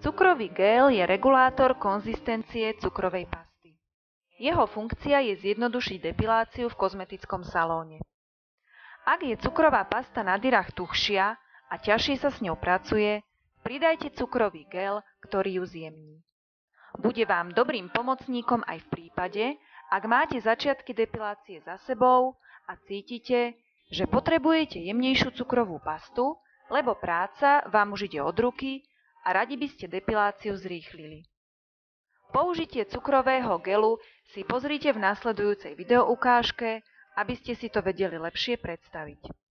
Cukrový gél je regulátor konzistencie cukrovej pasty. Jeho funkcia je zjednodušiť depiláciu v kozmetickom salóne. Ak je cukrová pasta na dyrách tuhšia a ťažšie sa s ňou pracuje, pridajte cukrový gél, ktorý ju zjemní. Bude vám dobrým pomocníkom aj v prípade, ak máte začiatky depilácie za sebou a cítite, že potrebujete jemnejšiu cukrovú pastu, lebo práca vám už ide od ruky a radi by ste depiláciu zrýchlili. Použitie cukrového gelu si pozrite v nasledujúcej videoukážke, aby ste si to vedeli lepšie predstaviť.